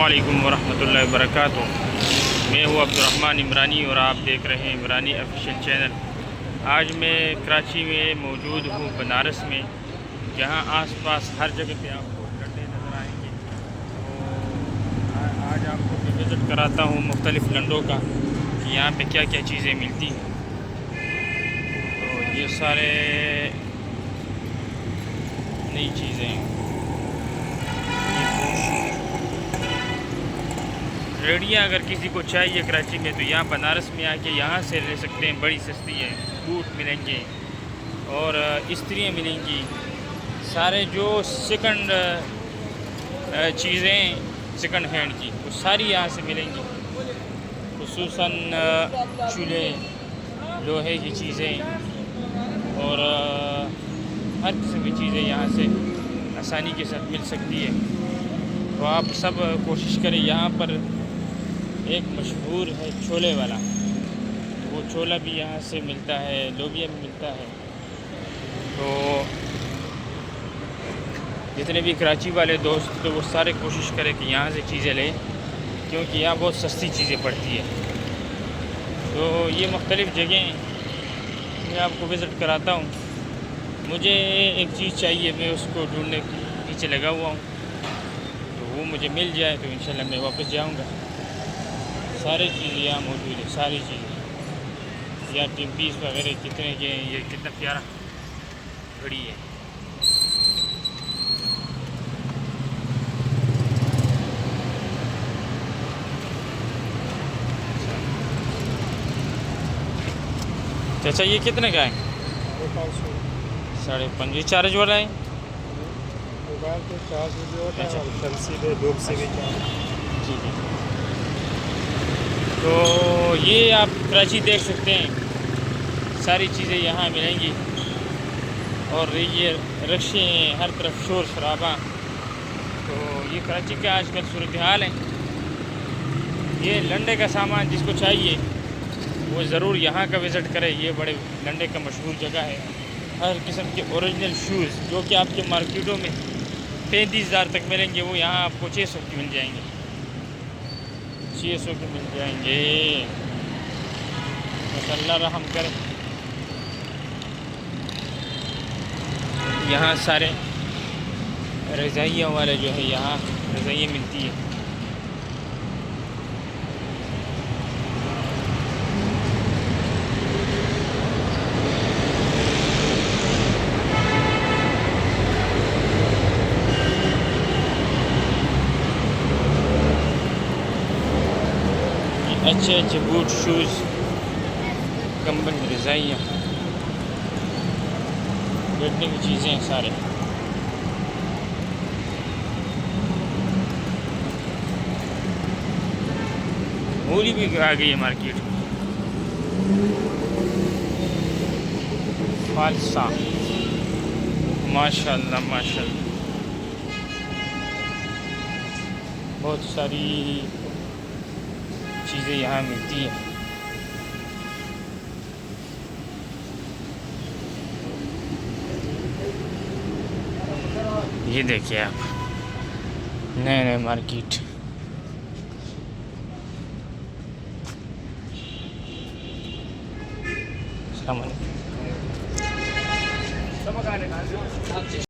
अस्सलामुअलैकुम वरहमतुल्लाहि वबरकातुहू। मैं हूँ अब्दुर्रहमान इमरानी और आप देख रहे हैं इमरानी ऑफिशियल चैनल। आज मैं कराची में मौजूद हूँ, बनारस में, जहाँ आसपास हर जगह पे आपको लंडे नज़र आएंगे। तो आज आपको मैं विज़िट कराता हूँ मुख्तलिफ़ लंडों का कि यहाँ पे क्या क्या चीज़ें मिलती हैं। तो ये सारे नई चीज़ें हैं। रेडियाँ अगर किसी को चाहिए कराची में तो यहाँ बनारस में आके यहाँ से ले सकते हैं, बड़ी सस्ती है। बूट मिलेंगे और इस्त्रियाँ मिलेंगी, सारे जो सेकंड चीज़ें सेकंड हैंड की वो सारी यहाँ से मिलेंगी। खुसूसन चूल्हे, लोहे की चीज़ें और हर किस्म की चीज़ें यहाँ से आसानी के साथ मिल सकती है। तो आप सब कोशिश करें। यहाँ पर एक मशहूर है छोले वाला, तो वो छोला भी यहाँ से मिलता है, लोबिया भी मिलता है। तो जितने भी कराची वाले दोस्त तो वो सारे कोशिश करें कि यहाँ से चीज़ें लें, क्योंकि यहाँ बहुत सस्ती चीज़ें पड़ती है। तो ये मुख्तलिफ़ जगह मैं आपको विज़िट कराता हूँ। मुझे एक चीज़ चाहिए, मैं उसको ढूंढने के पीछे लगा हुआ हूँ, तो वो मुझे मिल जाए तो इंशाल्लाह मैं वापस जाऊँगा। सारी चीज़ें यहाँ मौजूद है, सारी चीज़ें। यहाँ टिम पीस वगैरह कितने के हैं, ये कितना प्यारा घड़ी है। चाचा ये कितने का है? 550। ये चार्ज वाला है? मोबाइल पे चार्ज भी होता है और पेंसिल है, धूप से भी चार्ज। ठीक है। तो ये आप कराची देख सकते हैं, सारी चीज़ें यहाँ मिलेंगी। और ये रक्शे हैं, हर तरफ शोर शराबा। तो ये कराची का आजकल सूरत हाल है। ये लंडे का सामान जिसको चाहिए वो ज़रूर यहाँ का विज़िट करे। ये बड़े लंडे का मशहूर जगह है। हर किस्म के ओरिजिनल शूज़ जो कि आपके मार्केटों में 35,000 तक मिलेंगे, वो यहाँ आपको 600 के मिल जाएंगे। 600 के मिल जाएंगे। बस अल्लाह रहम करे। यहाँ सारे रज़ाइयों वाले जो है, यहाँ रज़ाइयाँ मिलती है। अच्छे अच्छे बूट, शूज़, कंबल, रज़ाइयाँ, बैठने की चीज़ें हैं सारे। मूली भी आ गई है मार्केट। फालसा, माशाल्लाह माशाल्लाह, बहुत सारी चीज़ें यहाँ मिलती हैं। ये देखिए आप, नए नए मार्केट। अस्सलाम वालेकुम।